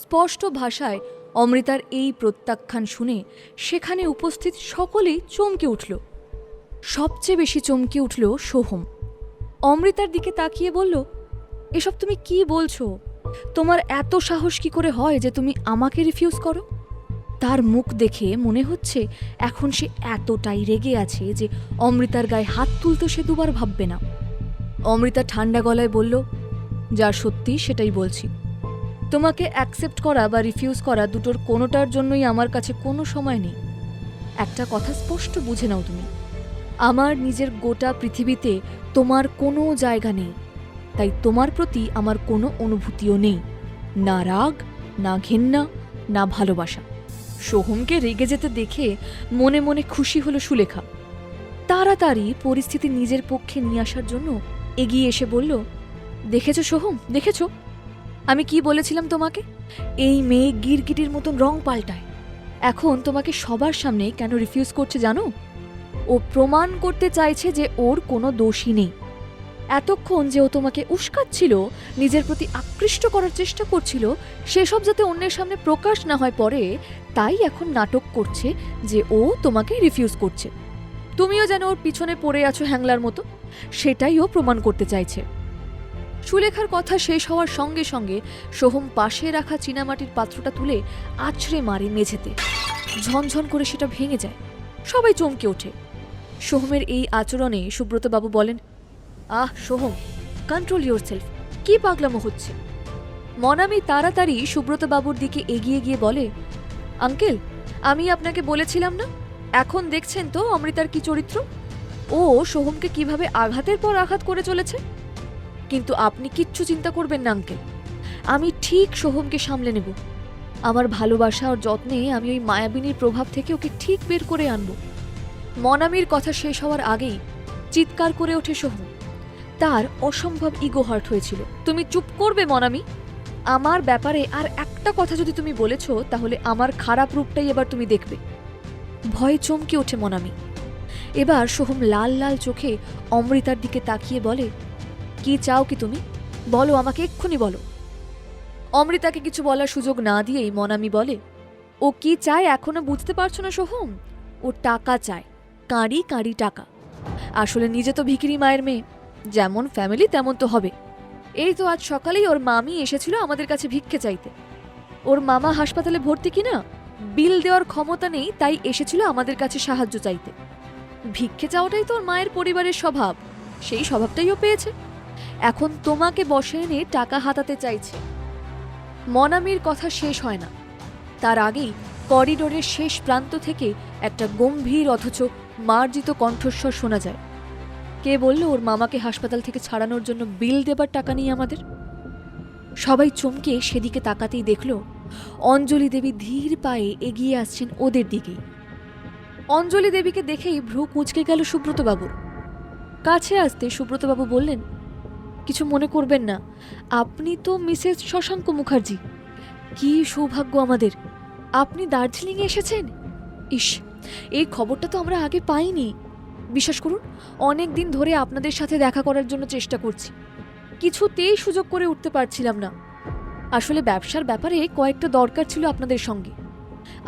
স্পষ্ট ভাষায় অমৃতার এই প্রত্যাখ্যান শুনে সেখানে উপস্থিত সকলেই চমকে উঠল। সবচেয়ে বেশি চমকে উঠল সোহম। অমৃতার দিকে তাকিয়ে বলল, এসব তুমি কি বলছো? তোমার এত সাহস কি করে হয় যে তুমি আমাকে রিফিউজ করো? তার মুখ দেখে মনে হচ্ছে এখন সে এতটাই রেগে আছে যে অমৃতার গায়ে হাত তুলতে সে দুবার ভাববে না। অমৃতা ঠান্ডা গলায় বলল, যা সত্যি সেটাই বলছি। তোমাকে অ্যাকসেপ্ট করা বা রিফিউজ করা দুটোর কোনোটার জন্যই আমার কাছে কোনো সময় নেই। একটা কথা স্পষ্ট বুঝে নাও তুমি, আমার নিজের গোটা পৃথিবীতে তোমার কোনো জায়গা নেই। তাই তোমার প্রতি আমার কোনো অনুভূতিও নেই, না রাগ, না ঘেন্না, না ভালোবাসা। সোহমকে রেগে যেতে দেখে মনে মনে খুশি হলো সুলেখা। তাড়াতাড়ি পরিস্থিতি নিজের পক্ষে নিয়ে আসার জন্য এগিয়ে এসে বলল, দেখেছো সোহম, দেখেছো আমি কি বলেছিলাম তোমাকে? এই মেয়ে গিরগিটির মতন রং পাল্টায়। এখন তোমাকে সবার সামনে কেন রিফিউজ করছে জানো? ও প্রমাণ করতে চাইছে যে ওর কোনো দোষই নেই। এতক্ষণ যে ও তোমাকে উস্কাচ্ছিল, নিজের প্রতি আকৃষ্ট করার চেষ্টা করছিল, সেসব যাতে অন্যের সামনে প্রকাশ না হয় পরে, তাই এখন নাটক করছে যে ও তোমাকে রিফিউজ করছে। তুমিও যেন ওর পিছনে পড়ে আছো হ্যাংলার মতো, সেটাই ও প্রমাণ করতে চাইছে। সুলেখার কথা শেষ হওয়ার সঙ্গে সঙ্গে সোহম পাশে রাখা চীনামাটির পাত্রটা তুলে আছড়ে মারে মেঝেতে। ঝনঝন করে সেটা ভেঙে যায়। সবাই চমকে ওঠে। সোহমের এই আচরণে সুব্রতবাবু বলেন, আহ সোহম, কন্ট্রোল ইয়োরসেলফ, কি পাগলামো হচ্ছে? মনামি তাড়াতাড়ি সুব্রতবাবুর দিকে এগিয়ে গিয়ে বলে, আঙ্কেল, আমি আপনাকে বলেছিলাম না? এখন দেখছেন তো অমৃতার কি চরিত্র? ও সোহমকে কিভাবে আঘাতের পর আঘাত করে চলেছে। কিন্তু আপনি কিচ্ছু চিন্তা করবেন না আঙ্কেল, আমি ঠিক সোহমকে সামলে নেব। আমার ভালোবাসা আর যত্নে আমি ওই মায়াবিনীর প্রভাব থেকে ওকে ঠিক বের করে আনব। মনামির কথা শেষ হওয়ার আগেই চিৎকার করে ওঠে সোহম। তার অসম্ভব ইগো হার্ট হয়েছিল। তুমি চুপ করবে মনামি? আমার ব্যাপারে আর একটা কথা যদি তুমি বলেছ, তাহলে আমার খারাপ রূপটাই এবার তুমি দেখবে। ভয়ে চমকে ওঠে মনামি। এবার সোহম লাল লাল চোখে অমৃতার দিকে তাকিয়ে বলে, কি চাও কি তুমি? বলো, আমাকে এক্ষুনি বলো। অমৃতাকে কিছু বলার সুযোগ না দিয়েই মনামি বলে, ও কি চায় এখনো বুঝতে পারছো না সোহম? ও টাকা চায়, কাঁড়ি কাঁড়ি টাকা। আসলে নিজে তো ভিখিরি মায়ের মেয়ে, যেমন ফ্যামিলি তেমন তো হবে। এই তো আজ সকালেই ওর মামি এসেছিল আমাদের কাছে ভিক্ষে চাইতে। ওর মামা হাসপাতালে ভর্তি কিনা, বিল দেওয়ার ক্ষমতা নেই, তাই এসেছিল আমাদের কাছে সাহায্য চাইতে। ভিক্ষে চাওয়াটাই তো ওর মায়ের পরিবারের স্বভাব, সেই স্বভাবটাই ও পেয়েছে। এখন তোমাকে বসে এনে টাকা হাতাতে চাইছে। মনামির কথা শেষ হয় না, তার আগেই করিডোরের শেষ প্রান্ত থেকে একটা গম্ভীর অথচ মার্জিত কণ্ঠস্বর শোনা যায়। কে বলল ওর মামাকে হাসপাতাল থেকে ছাড়ানোর জন্য বিল দেবার টাকা নিয়ে আমাদের? সবাই চমকে সেদিকে তাকাতেই দেখল অঞ্জলি দেবী ধীর পায়ে এগিয়ে আসছেন ওদের দিকেই। অঞ্জলি দেবীকে দেখেই ভ্রু কুঁচকে গেল সুব্রতবাবুর। কাছে আসতে সুব্রতবাবু বললেন, কিছু মনে করবেন না, আপনি তো মিসেস শশাঙ্ক মুখার্জি। কি সৌভাগ্য আমাদের, আপনি দার্জিলিংয়ে এসেছেন। ইস, এই খবরটা তো আমরা আগে পাইনি। বিশ্বাস করুন, অনেক দিন ধরে আপনাদের সাথে দেখা করার জন্য চেষ্টা করছি, কিছুতেই সুযোগ করে উঠতে পারছিলাম না। আসলে ব্যবসার ব্যাপারে কয়েকটা দরকার ছিল আপনাদের সঙ্গে।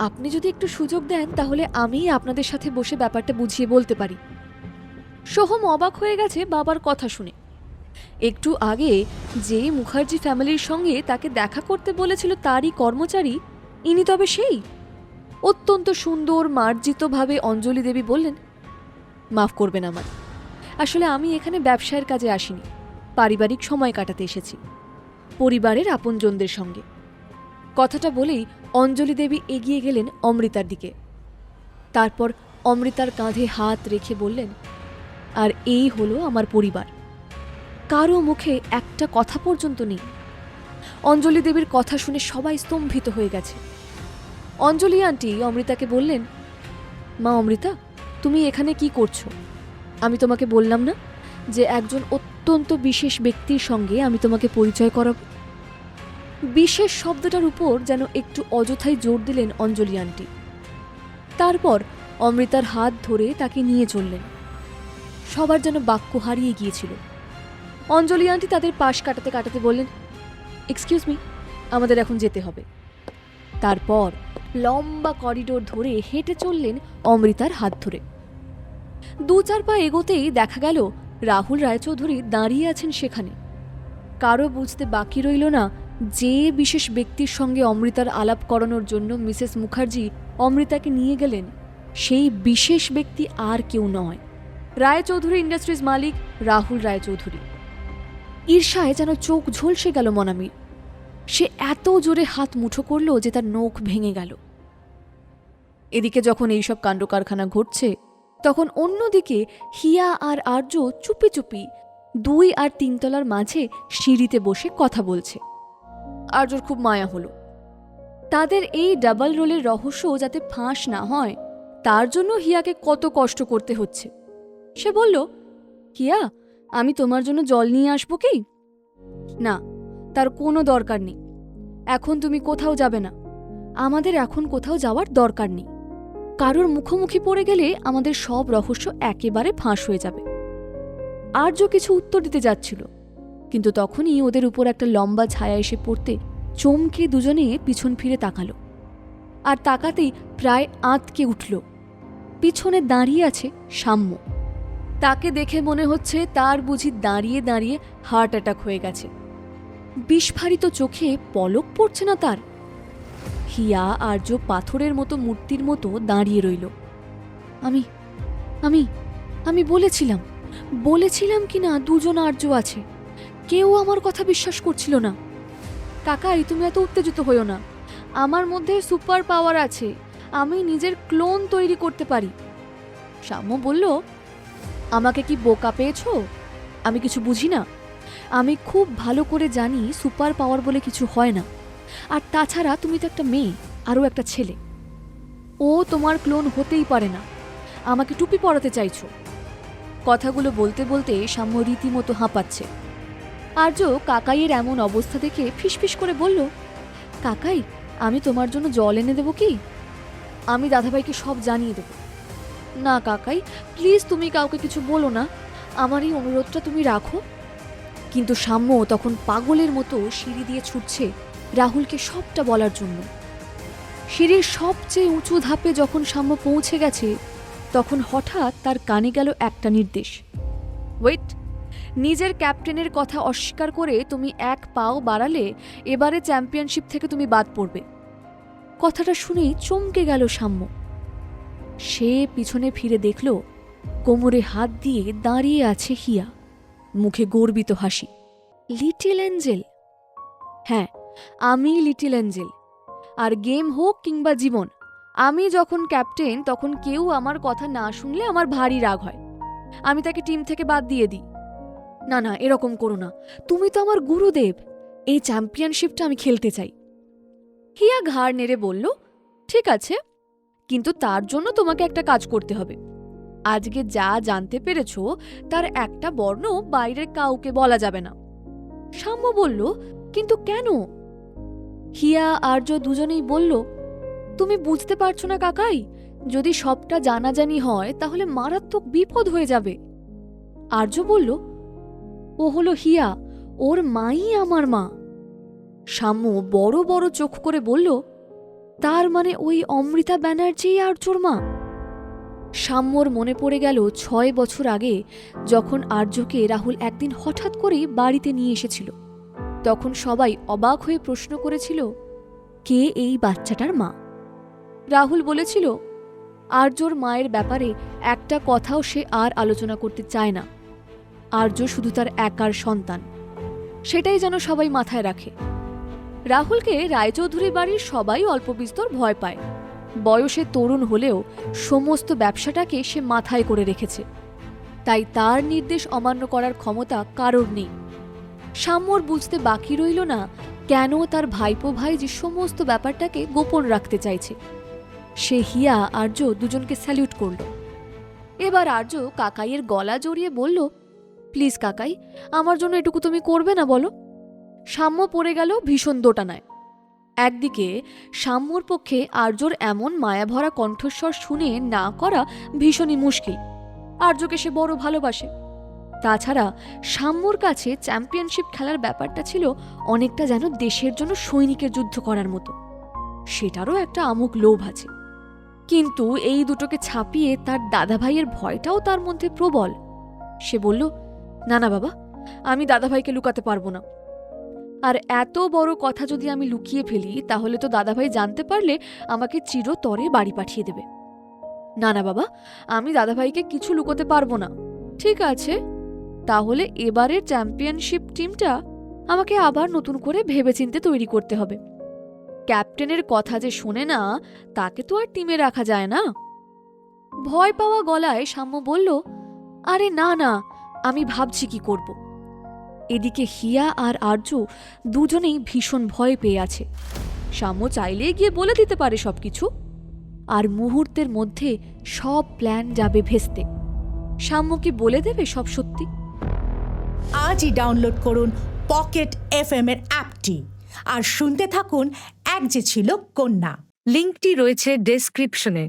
আপনি যদি একটু সুযোগ দেন তাহলে আমি আপনাদের সাথে বসে ব্যাপারটা বুঝিয়ে বলতে পারি। সোহম অবাক হয়ে গেছে বাবার কথা শুনে। একটু আগে যে মুখার্জি ফ্যামিলির সঙ্গে তাকে দেখা করতে বলেছিল তারই কর্মচারী ইনি তবে সেই? অত্যন্ত সুন্দর মার্জিতভাবে অঞ্জলি দেবী বললেন, মাফ করবেন আমার, আসলে আমি এখানে ব্যবসায়ের কাজে আসিনি, পারিবারিক সময় কাটাতে এসেছি পরিবারের আপনজনদের সঙ্গে। কথাটা বলেই অঞ্জলি দেবী এগিয়ে গেলেন অমৃতার দিকে। তারপর অমৃতার কাঁধে হাত রেখে বললেন, আর এই হলো আমার পরিবার। কারো মুখে একটা কথা পর্যন্ত নেই। অঞ্জলি দেবীর কথা শুনে সবাই স্তম্ভিত হয়ে গেছে। অঞ্জলি আন্টি অমৃতাকে বললেন, মা অমৃতা, তুমি এখানে কি করছো? আমি তোমাকে বললাম না যে একজন অত্যন্ত বিশেষ ব্যক্তির সঙ্গে আমি তোমাকে পরিচয় করাবো? বিশেষ শব্দটার উপর যেন একটু অযথাই জোর দিলেন অঞ্জলি আন্টি। তারপর অমৃতার হাত ধরে তাকে নিয়ে চললেন। সবার যেন বাক্য হারিয়ে গিয়েছিল। অঞ্জলি আন্টি তাদের পাশ কাটাতে কাটাতে বললেন, এক্সকিউজ মি, আমাদের এখন যেতে হবে। তারপর লম্বা করিডোর ধরে হেঁটে চললেন অমৃতার হাত ধরে। 2-4 পা এগোতেই দেখা গেল রাহুল রায়চৌধুরী দাঁড়িয়ে আছেন সেখানে। কারো বুঝতে বাকি রইল না যে বিশেষ ব্যক্তির সঙ্গে অমৃতার আলাপ করানোর জন্য মিসেস মুখার্জি অমৃতাকে নিয়ে গেলেন, সেই বিশেষ ব্যক্তি আর কেউ নয়, রায়চৌধুরী ইন্ডাস্ট্রিজ মালিক রাহুল রায়চৌধুরী। ঈর্ষায় যেন চোখ ঝলসে গেল মনামির। সে এত জোরে হাত মুঠো করল যে তার নখ ভেঙে গেল। এদিকে যখন এইসব কাণ্ডকারখানা ঘটছে, তখন অন্যদিকে হিয়া আর আর্য চুপি চুপি 2 আর 3 তলার মাঝে সিঁড়িতে বসে কথা বলছে। আর্যর খুব মায়া হলো। তাদের এই ডাবল রোলের রহস্য যাতে ফাঁস না হয়, তার জন্য হিয়াকে কত কষ্ট করতে হচ্ছে। সে বলল, হিয়া, আমি তোমার জন্য জল নিয়ে আসবো কি? না, তার কোনো দরকার নেই। এখন তুমি কোথাও যাবে না। আমাদের এখন কোথাও যাওয়ার দরকার নেই। কারোর মুখোমুখি পড়ে গেলে আমাদের সব রহস্য একেবারে ফাঁস হয়ে যাবে। আর্য কিছু উত্তর দিতে যাচ্ছিল, কিন্তু তখনই ওদের উপর একটা লম্বা ছায়া এসে পড়তে চমকে দুজনে পিছন ফিরে তাকালো। আর তাকাতেই প্রায় আঁতকে উঠল। পিছনে দাঁড়িয়ে আছে সাম্য। তাকে দেখে মনে হচ্ছে তার বুঝি দাঁড়িয়ে দাঁড়িয়ে হার্ট অ্যাটাক হয়ে গেছে। বিস্ফারিত চোখে পলক পড়ছে না তার। হিয়া আর্য পাথরের মতো মূর্তির মতো দাঁড়িয়ে রইল। আমি আমি আমি বলেছিলাম কি না 2 জন আর্য আছে। কেউ আমার কথা বিশ্বাস করছিল না। কাকাই, তুমি এত উত্তেজিত হইও না। আমার মধ্যে সুপার পাওয়ার আছে। আমি নিজের ক্লোন তৈরি করতে পারি। সাম্য বলল, আমাকে কি বোকা পেয়েছো? আমি কিছু বুঝি না? আমি খুব ভালো করে জানি সুপার পাওয়ার বলে কিছু হয় না। আর তাছাড়া তুমি তো একটা মেয়ে, আরও একটা ছেলে। ও তোমার ক্লোন হতেই পারে না। আমাকে টুপি পরাতে চাইছো? কথাগুলো বলতে বলতে সাম্য রীতিমতো হাঁপাচ্ছে। আর্য কাকাইয়ের এমন অবস্থা দেখে ফিসফিস করে বলল, কাকাই, আমি তোমার জন্য জল এনে দেবো কি? আমি দাদাভাইকে সব জানিয়ে দেব। না কাকাই, প্লিজ তুমি কাউকে কিছু বলো না। আমার এই অনুরোধটা তুমি রাখো। কিন্তু সাম্য তখন পাগলের মতো সিঁড়ি দিয়ে ছুটছে রাহুলকে সবটা বলার জন্য। সিঁড়ির সবচেয়ে উঁচু ধাপে যখন সাম্য পৌঁছে গেছে, তখন হঠাৎ তার কানে গেল একটা নির্দেশ, ওয়েট। নিজের ক্যাপ্টেনের কথা অস্বীকার করে তুমি 1 পাও বাড়ালে এবারে চ্যাম্পিয়নশিপ থেকে তুমি বাদ পড়বে। কথাটা শুনেই চমকে গেল সাম্য। সে পিছনে ফিরে দেখল কোমরে হাত দিয়ে দাঁড়িয়ে আছে হিয়া, মুখে গর্বিত হাসি। Little Angel. হ্যাঁ, আমি লিটল অ্যাঞ্জেল। আর গেম হোক কিংবা জীবন, আমি যখন ক্যাপ্টেন তখন কেউ আমার কথা না শুনলে আমার ভারী রাগ হয়। আমি তাকে টিম থেকে বাদ দিয়ে দিই। না না, এরকম করো না। তুমি তো আমার গুরুদেব। এই চ্যাম্পিয়নশিপটা আমি খেলতে চাই। হিয়া ঘাড় নেড়ে বলল, ঠিক আছে, কিন্তু তার জন্য তোমাকে একটা কাজ করতে হবে। আজকে যা জানতে পেরেছ তার একটা বর্ণ বাইরের কাউকে বলা যাবে না। সাম্য বলল, কিন্তু কেন? হিয়া আর্য দুজনেই বলল, তুমি বুঝতে পারছো না কাকাই, যদি সবটা জানাজানি হয় তাহলে মারাত্মক বিপদ হয়ে যাবে। আর্য বলল, ও হলো হিয়া, ওর মাই আমার মা। সাম্য বড় বড় চোখ করে বলল, তার মানে ওই অমৃতা ব্যানার্জি আর্যর মা? সাম্যর মনে পড়ে গেল 6 বছর আগে যখন আর্যকে রাহুল একদিন হঠাৎ করেই বাড়িতে নিয়ে এসেছিল। তখন সবাই অবাক হয়ে প্রশ্ন করেছিল, কে এই বাচ্চাটার মা? রাহুল বলেছিল, আর্যর মায়ের ব্যাপারে একটা কথাও সে আর আলোচনা করতে চায় না। আর্য শুধু তার একার সন্তান, সেটাই যেন সবাই মাথায় রাখে। রাহুলকে রায়চৌধুরী বাড়ির সবাই অল্প বিস্তর ভয় পায়। বয়সে তরুণ হলেও সমস্ত ব্যবসাটাকে সে মাথায় করে রেখেছে, তাই তার নির্দেশ অমান্য করার ক্ষমতা কারোর নেই। সাম্যর বুঝতে বাকি রইল না কেন তার ভাইপো ভাই যে সমস্ত ব্যাপারটাকে গোপন রাখতে চাইছে। সে হিয়া আর্য দুজনকে স্যালিউট করল। এবার আর্য কাকাইয়ের গলা জড়িয়ে বলল, প্লিজ কাকাই, আমার জন্য এটুকু তুমি করবে না বলো? সাম্য পড়ে গেল ভীষণ দোটানায়। একদিকে সাম্যর পক্ষে আর্যর এমন মায়াভরা কণ্ঠস্বর শুনে না করা ভীষণই মুশকিল। আর্যকে সে বড় ভালোবাসে। তাছাড়া সাম্যর কাছে চ্যাম্পিয়নশিপ খেলার ব্যাপারটা ছিল অনেকটা যেন দেশের জন্য সৈনিকের যুদ্ধ করার মতো, সেটারও একটা আমোঘ লোভ আছে। কিন্তু এই দুটোকে ছাপিয়ে তার দাদাভাইয়ের ভয়টাও তার মধ্যে প্রবল। সে বলল, না না বাবা, আমি দাদাভাইকে লুকাতে পারবো না। আর এত বড় কথা যদি আমি লুকিয়ে ফেলি তাহলে তো দাদাভাই জানতে পারলে আমাকে চিরতরে বাড়ি পাঠিয়ে দেবে। না না বাবা, আমি দাদাভাইকে কিছু লুকোতে পারবো না। ঠিক আছে, তাহলে এবারের চ্যাম্পিয়নশিপ টিমটা আমাকে আবার নতুন করে ভেবেচিন্তে তৈরি করতে হবে। ক্যাপ্টেনের কথা যে শোনে না তাকে তো আর টিমে রাখা যায় না। ভয় পাওয়া গলায় সাম্য বলল, আরে না না, আমি ভাবছি কি করব। এদিকে হিয়া আর আর্য দুজনেই ভীষণ ভয় পেয়ে আছে। সাম্য চাইলেই গিয়ে বলে দিতে পারে সবকিছু, আর মুহূর্তের মধ্যে সব প্ল্যান যাবে ভেস্তে। সাম্য কি বলে দেবে সব সত্যি? আজই ডাউনলোড করুন পকেট এফএম এর অ্যাপটি আর শুনতে থাকুন এক যে ছিল কন্যা। লিঙ্কটি রয়েছে ডেসক্রিপশনে।